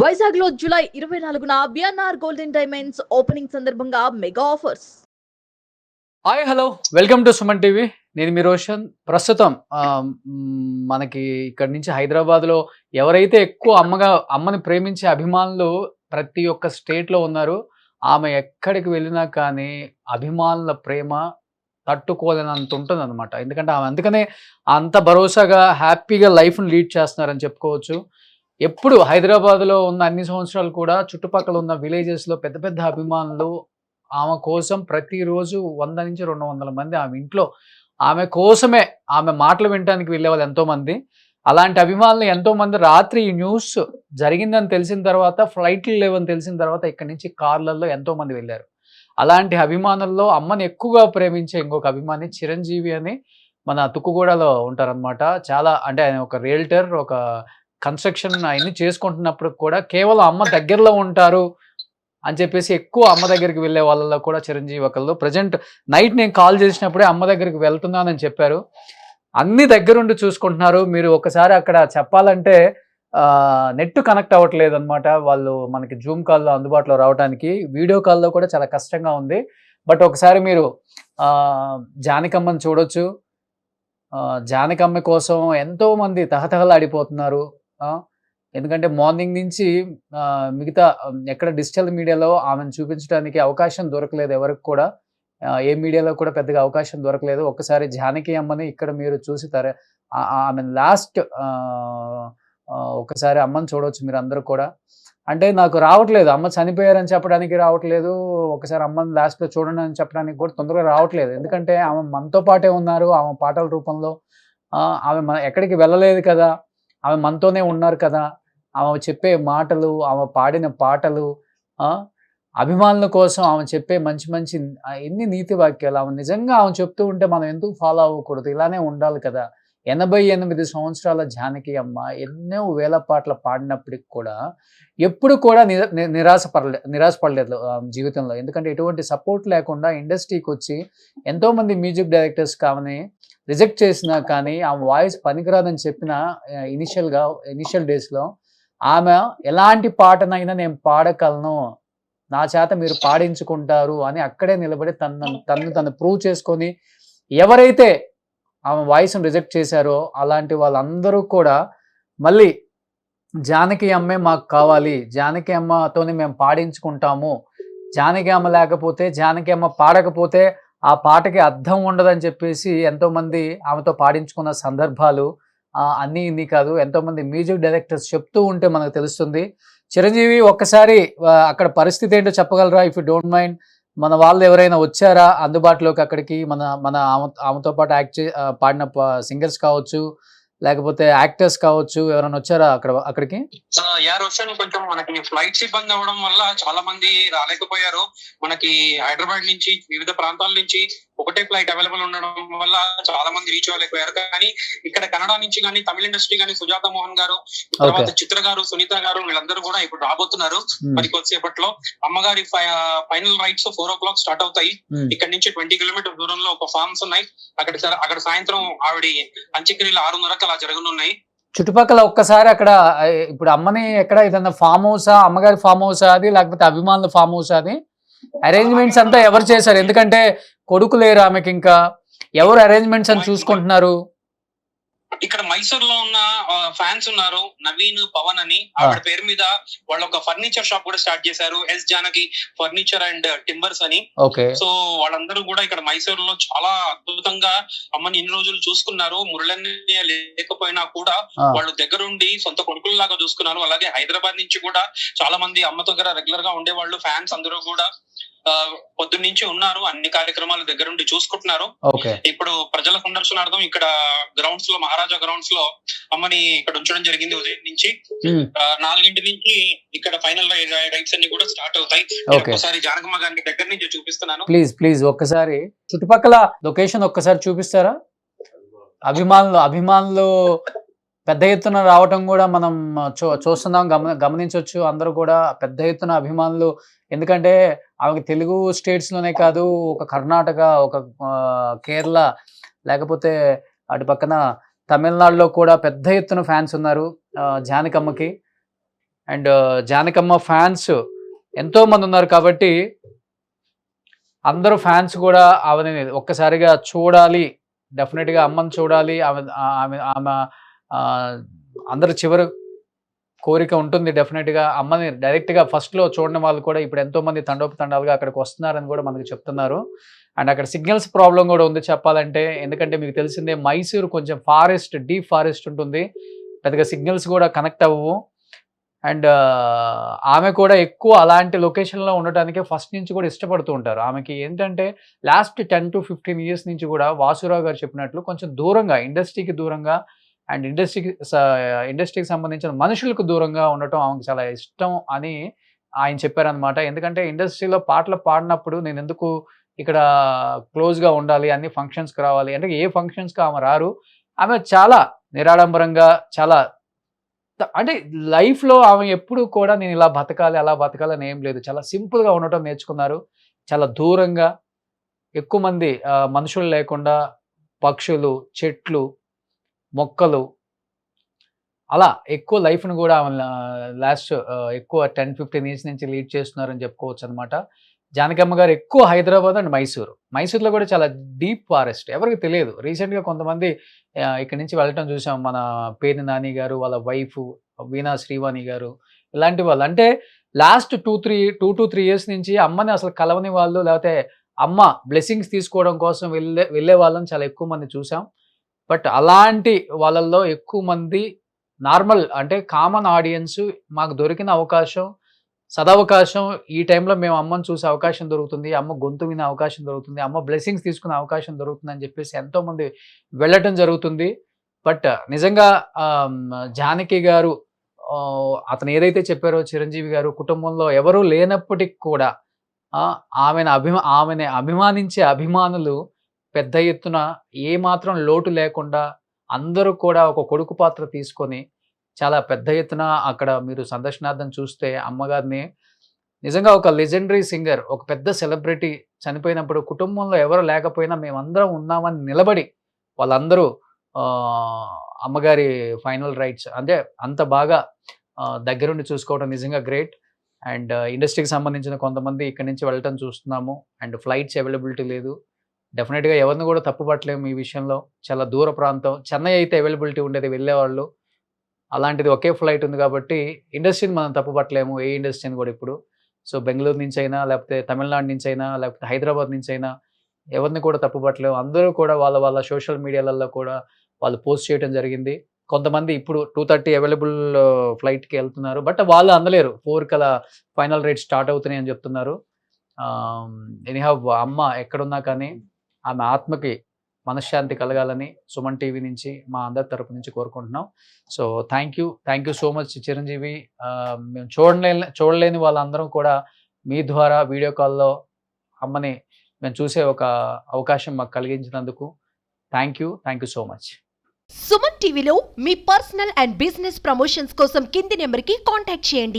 వైజాగ్ లో జూలై 24న BNR golden diamonds opening సందర్భంగా mega offers. Hi hello welcome to Suman TV. నేను మీ రోషన్. ప్రస్తుతం మనకి ఇక్కడ నుంచి హైదరాబాద్లో ఎవరైతే ఎక్కువ అమ్మని ప్రేమించే అభిమానులు ప్రతి ఒక్క స్టేట్లో ఉన్నారు. ఆమె ఎక్కడికి వెళ్ళినా కానీ అభిమానుల ప్రేమ తట్టుకోలేనంత ఉంటుందన్నమాట. ఎందుకంటే ఆమె అందుకనే అంత భరోసాగా హ్యాపీగా లైఫ్ని లీడ్ చేస్తున్నారని చెప్పుకోవచ్చు. ఎప్పుడు హైదరాబాద్లో ఉన్న అన్ని సంవత్సరాలు కూడా చుట్టుపక్కల ఉన్న విలేజెస్లో పెద్ద పెద్ద అభిమానులు ఆమె కోసం ప్రతిరోజు 100-200 మంది ఆమె ఇంట్లో ఆమె కోసమే, ఆమె మాటలు వినటానికి వెళ్ళేవాళ్ళు ఎంతోమంది. అలాంటి అభిమానులు ఎంతోమంది రాత్రి ఈ న్యూస్ జరిగిందని తెలిసిన తర్వాత, ఫ్లైట్లు లేవని తెలిసిన తర్వాత ఇక్కడి నుంచి కార్లలో ఎంతోమంది వెళ్ళారు. అలాంటి అభిమానుల్లో అమ్మని ఎక్కువగా ప్రేమించే ఇంకొక అభిమాని చిరంజీవి అని మన తుక్కుగూడలో ఉంటారనమాట. చాలా అంటే ఆయన ఒక రియల్టర్, ఒక కన్స్ట్రక్షన్ అవన్నీ చేసుకుంటున్నప్పుడు కూడా కేవలం అమ్మ దగ్గరలో ఉంటారు అని చెప్పేసి ఎక్కువ అమ్మ దగ్గరికి వెళ్ళే వాళ్ళలో కూడా చిరంజీవి ఒకళ్ళు. ప్రజెంట్ నైట్ నేను కాల్ చేసినప్పుడే అమ్మ దగ్గరికి వెళ్తున్నానని చెప్పారు. అన్ని దగ్గరుండి చూసుకుంటున్నారు. మీరు ఒకసారి అక్కడ చెప్పాలంటే నెట్ కనెక్ట్ అవ్వట్లేదు అనమాట. వాళ్ళు మనకి జూమ్ కాల్లో అందుబాటులో రావడానికి, వీడియో కాల్లో కూడా చాలా కష్టంగా ఉంది. బట్ ఒకసారి మీరు జానకమ్మని చూడొచ్చు. జానకమ్మ కోసం ఎంతోమంది తహతహలాడిపోతున్నారు. ఎందుకంటే మార్నింగ్ నుంచి మిగతా ఎక్కడ డిజిటల్ మీడియాలో ఆమెను చూపించడానికి అవకాశం దొరకలేదు ఎవరికి కూడా. ఏ మీడియాలో కూడా పెద్దగా అవకాశం దొరకలేదు. ఒక్కసారి జానకి అమ్మని ఇక్కడ మీరు చూసి ఆమె లాస్ట్ ఒకసారి అమ్మని చూడవచ్చు మీరు అందరూ కూడా. అంటే నాకు రావట్లేదు, అమ్మ చనిపోయారని చెప్పడానికి రావట్లేదు, ఒకసారి అమ్మని లాస్ట్లో చూడండి అని చెప్పడానికి కూడా తొందరగా రావట్లేదు. ఎందుకంటే ఆమె మనతో పాటే ఉన్నారు, ఆమె పాటల రూపంలో. ఆమె ఎక్కడికి వెళ్ళలేదు కదా, ఆమె మనతోనే ఉన్నారు కదా. ఆమె చెప్పే మాటలు, ఆమె పాడిన పాటలు, అభిమానుల కోసం ఆమె చెప్పే మంచి మంచి ఎన్ని నీతి వాక్యాలు, ఆమె నిజంగా ఆమె చెప్తూ ఉంటే మనం ఎందుకు ఫాలో అవ్వకూడదు? ఇలానే ఉండాలి కదా. 88 సంవత్సరాల జానకి అమ్మ ఎన్నో వేల పాటలు పాడినప్పటికి కూడా ఎప్పుడు కూడా నిరాశపడలేదు జీవితంలో. ఎందుకంటే ఎటువంటి సపోర్ట్ లేకుండా ఇండస్ట్రీకి వచ్చి ఎంతోమంది మ్యూజిక్ డైరెక్టర్స్ కావని రిజెక్ట్ చేసినా కానీ ఆమె వాయిస్ పనికిరాదని చెప్పిన ఇనిషియల్ డేస్లో ఆమె ఎలాంటి పాటనైనా నేను పాడగలను, నా చేత మీరు పాడించుకుంటారు అని అక్కడే నిలబడి తను ప్రూవ్ చేసుకొని ఎవరైతే ఆమె వాయిస్ను రిజెక్ట్ చేశారో అలాంటి వాళ్ళందరూ కూడా మళ్ళీ జానకి అమ్మే మాకు కావాలి, జానకి అమ్మతోనే మేము పాడించుకుంటాము, జానకి అమ్మ లేకపోతే, జానకి అమ్మ పాడకపోతే ఆ పాటకి అర్థం ఉండదని చెప్పేసి ఎంతోమంది ఆమెతో పాడించుకున్న సందర్భాలు అన్నీ ఇన్ని కాదు, ఎంతోమంది మ్యూజిక్ డైరెక్టర్స్ చెప్తూ ఉంటే మనకు తెలుస్తుంది. చిరంజీవి ఒక్కసారి అక్కడ పరిస్థితి ఏంటో చెప్పగలరా? If you don't mind. మన వాళ్ళు ఎవరైనా వచ్చారా అందుబాటులోకి అక్కడికి? మన మన ఆమెతో పాటు పాడిన సింగర్స్ కావచ్చు, లేకపోతే యాక్టర్స్ కావచ్చు, ఎవరైనా వచ్చారా అక్కడికి? రోషన్, కొంచెం మనకి ఫ్లైట్స్ ఇబ్బంది అవ్వడం వల్ల చాలా మంది రాలేకపోయారు. మనకి హైదరాబాద్ నుంచి వివిధ ప్రాంతాల నుంచి ఒకటే ఫ్లైట్ అవైలబుల్ ఉండడం వల్ల చాలా మంది రీచ్ అవ్వలేకపోయారు. కానీ ఇక్కడ కన్నడ నుంచి కానీ, తమిళ ఇండస్ట్రీ కానీ, సుజాత మోహన్ గారు, తర్వాత చిత్ర గారు, సునీత గారు, వీళ్ళందరూ కూడా ఇప్పుడు రాబోతున్నారు మరి కొద్దిసేపట్లో. అమ్మగారి ఫైనల్ రైట్స్ 4 o'clock స్టార్ట్ అవుతాయి. ఇక్కడ నుంచి 20 కిలోమీటర్ దూరంలో ఒక ఫార్మ్స్ ఉన్నాయి. అక్కడ సాయంత్రం ఆవిడ అంత్యక్రియలు 6:30కి అలా జరగనున్నాయి. చుట్టుపక్కల ఒక్కసారి అక్కడ ఇప్పుడు అమ్మని ఎక్కడ ఏదన్నా ఫామ్ హౌసా, అమ్మగారి ఫామ్ హౌసా అది, లేకపోతే అభిమానుల ఫామ్ హౌసా అది? అరేంజ్మెంట్స్ అంతా ఎవరు చేశారు? ఎందుకంటే కొడుకు లేరు ఆమెకి, ఇంకా ఎవరు అరేంజ్మెంట్స్ అని చూసుకుంటున్నారు? ఇక్కడ మైసూర్ లో ఉన్న ఫ్యాన్స్ ఉన్నారు, నవీన్, పవన్ అని. ఆవిడ పేరు మీద వాళ్ళు ఒక ఫర్నిచర్ షాప్ కూడా స్టార్ట్ చేశారు, S Janaki furniture and timbers అని. సో వాళ్ళందరూ కూడా ఇక్కడ మైసూర్ లో చాలా అద్భుతంగా అమ్మని ఇన్ని రోజులు చూసుకున్నారు. మురళన్నయ్య లేకపోయినా కూడా వాళ్ళు దగ్గరుండి సొంత కొడుకుల్లాగా చూసుకున్నారు. అలాగే హైదరాబాద్ నుంచి కూడా చాలా మంది అమ్మ దగ్గర రెగ్యులర్ గా ఉండేవాళ్ళు, ఫ్యాన్స్ అందరూ కూడా పొద్దున్నుంచి ఉన్నారు, అన్ని కార్యక్రమాలు దగ్గరుండి చూసుకుంటున్నారు. ఇప్పుడు ప్రజల సందర్శనార్థం ఇక్కడ గ్రౌండ్స్ లో, మహారాజా గ్రౌండ్స్ లో అమ్మని ఇక్కడ ఉంచడం జరిగింది. ఉదయం నుంచి 4 నుంచి ఇక్కడ ఫైనల్ రైడ్స్ అన్ని కూడా స్టార్ట్ అవుతాయి. ఒకసారి జానకమ్మ గారి దగ్గర నుంచి చూపిస్తున్నాను. ప్లీజ్ ఒక్కసారి చుట్టుపక్కల లొకేషన్ ఒక్కసారి చూపిస్తారా? అభిమానులు పెద్ద ఎత్తున రావటం కూడా మనం చూస్తున్నాం, గమనించవచ్చు. అందరూ కూడా పెద్ద ఎత్తున అభిమానులు. ఎందుకంటే ఆమెకి తెలుగు స్టేట్స్లోనే కాదు, ఒక కర్ణాటక, ఒక కేరళ, లేకపోతే అటు పక్కన తమిళనాడులో కూడా పెద్ద ఎత్తున ఫ్యాన్స్ ఉన్నారు జానకమ్మకి. అండ్ జానకమ్మ ఫ్యాన్స్ ఎంతో మంది ఉన్నారు కాబట్టి అందరూ ఫ్యాన్స్ కూడా ఆమెని ఒక్కసారిగా చూడాలి, డెఫినెట్గా అమ్మని చూడాలి, ఆమె ఆమె ఆమె ఆ, అందరు చివరి కోరిక ఉంటుంది డెఫినెట్గా. అమ్మని డైరెక్ట్గా ఫస్ట్లో చూడని వాళ్ళు కూడా ఇప్పుడు ఎంతో మంది తండోపతండాలుగా అక్కడికి వస్తున్నారని కూడా మనకు చెప్తున్నారు. అండ్ అక్కడ సిగ్నల్స్ ప్రాబ్లం కూడా ఉంది చెప్పాలంటే, ఎందుకంటే మీకు తెలిసిందే మైసూరు కొంచెం ఫారెస్ట్, డీప్ ఫారెస్ట్ ఉంటుంది, పెద్దగా సిగ్నల్స్ కూడా కనెక్ట్ అవ్వవు. అండ్ ఆమె కూడా ఎక్కువ అలాంటి లొకేషన్లో ఉండటానికి ఫస్ట్ నుంచి కూడా ఇష్టపడుతూ ఉంటారు. ఆమెకి ఏంటంటే లాస్ట్ 10 to 15 ఇయర్స్ నుంచి కూడా వాసురావు గారు చెప్పినట్లు కొంచెం దూరంగా, ఇండస్ట్రీకి దూరంగా అండ్ ఇండస్ట్రీకి సంబంధించిన మనుషులకు దూరంగా ఉండటం ఆమెకు చాలా ఇష్టం అని ఆయన చెప్పారనమాట. ఎందుకంటే ఇండస్ట్రీలో పాటలు పాడినప్పుడు నేను ఎందుకు ఇక్కడ క్లోజ్గా ఉండాలి, అన్ని ఫంక్షన్స్కి రావాలి అంటే ఏ ఫంక్షన్స్కి ఆమె రారు. ఆమె చాలా నిరాడంబరంగా, చాలా అంటే లైఫ్లో ఆమె ఎప్పుడు కూడా నేను ఇలా బతకాలి అలా బతకాలి అని ఏం లేదు, చాలా సింపుల్గా ఉండటం నేర్చుకున్నారు. చాలా దూరంగా, ఎక్కువ మంది మనుషులు లేకుండా, పక్షులు, చెట్లు, మొక్కలు, అలా ఎక్కువ లైఫ్ను కూడా ఆమె లాస్ట్ ఎక్కువ 10-15 ఇయర్స్ నుంచి లీడ్ చేస్తున్నారని చెప్పుకోవచ్చు అనమాట. జానకమ్మ గారు ఎక్కువ హైదరాబాద్ అండ్ మైసూర్లో కూడా చాలా డీప్ ఫారెస్ట్, ఎవరికి తెలియదు. రీసెంట్గా కొంతమంది ఇక్కడి నుంచి వెళ్ళటం చూసాం, మన పేర్ని నాని గారు, వాళ్ళ వైఫ్ వీణా శ్రీవాణి గారు, ఇలాంటి వాళ్ళు. అంటే లాస్ట్ 2 to 3 ఇయర్స్ నుంచి అమ్మని అసలు కలవని వాళ్ళు, లేకపోతే అమ్మ బ్లెస్సింగ్స్ తీసుకోవడం కోసం వెళ్ళే వాళ్ళని చాలా ఎక్కువ మంది చూసాం. బట్ అలాంటి వాళ్ళల్లో ఎక్కువ మంది నార్మల్ అంటే కామన్ ఆడియన్స్, మాకు దొరికిన అవకాశం, సదవకాశం, ఈ టైంలో మేము అమ్మని చూసే అవకాశం దొరుకుతుంది, అమ్మ గొంతు వినే అవకాశం దొరుకుతుంది, అమ్మ బ్లెస్సింగ్స్ తీసుకునే అవకాశం దొరుకుతుంది అని చెప్పేసి ఎంతోమంది వెళ్ళటం జరుగుతుంది. బట్ నిజంగా జానకి గారు అతను ఏదైతే చెప్పారో చిరంజీవి గారు, కుటుంబంలో ఎవరూ లేనప్పటికి కూడా ఆమెని అభిమానించే అభిమానులు పెద్ద ఎత్తున ఏమాత్రం లోటు లేకుండా అందరూ కూడా ఒక కొడుకు పాత్ర తీసుకొని చాలా పెద్ద ఎత్తున అక్కడ మీరు సందర్శనార్థం చూస్తే అమ్మగారిని నిజంగా ఒక లెజెండరీ సింగర్, ఒక పెద్ద సెలబ్రిటీ చనిపోయినప్పుడు కుటుంబంలో ఎవరు లేకపోయినా మేమందరం ఉన్నామని నిలబడి వాళ్ళందరూ అమ్మగారి ఫైనల్ రైట్స్ అంటే అంత బాగా దగ్గరుండి చూసుకోవడం నిజంగా గ్రేట్. అండ్ ఇండస్ట్రీకి సంబంధించిన కొంతమంది ఇక్కడి నుంచి వెళ్ళటం చూస్తున్నాము. అండ్ ఫ్లైట్స్ అవైలబిలిటీ లేదు. డెఫినెట్గా ఎవరిని కూడా తప్పుపట్టలేము ఈ విషయంలో. చాలా దూర ప్రాంతం, చెన్నై అయితే అవైలబిలిటీ ఉండేది వెళ్ళేవాళ్ళు, అలాంటిది ఒకే ఫ్లైట్ ఉంది కాబట్టి ఇండస్ట్రీని మనం తప్పుపట్టలేము, ఏ ఇండస్ట్రీని కూడా ఇప్పుడు. సో బెంగళూరు నుంచి అయినా, లేకపోతే తమిళనాడు నుంచి అయినా, లేకపోతే హైదరాబాద్ నుంచి అయినా ఎవరిని కూడా తప్పుపట్టలేము. అందరూ కూడా వాళ్ళ సోషల్ మీడియాలలో కూడా వాళ్ళు పోస్ట్ చేయడం జరిగింది. కొంతమంది ఇప్పుడు 2:30 అవైలబుల్ ఫ్లైట్కి వెళ్తున్నారు, బట్ వాళ్ళు అందలేరు, 4 కలా ఫైనల్ రేట్ స్టార్ట్ అవుతున్నాయి అని చెప్తున్నారు. ఎనీహౌ అమ్మ ఎక్కడున్నా కానీ ఆమె ఆత్మకి మనశ్శాంతి కలగాలని సుమన్ టీవీ నుంచి మా అందరి తరపు నుంచి కోరుకుంటున్నాం. So thank you so much Chiranjeevi. మేము చూడలేని వాళ్ళందరం కూడా మీ ద్వారా వీడియో కాల్లో అమ్మని మేము చూసే ఒక అవకాశం మాకు కలిగించినందుకు thank you so much. Suman టీవీలో మీ పర్సనల్ అండ్ బిజినెస్ ప్రమోషన్స్ కోసం కింది నెంబర్కి కాంటాక్ట్ చేయండి.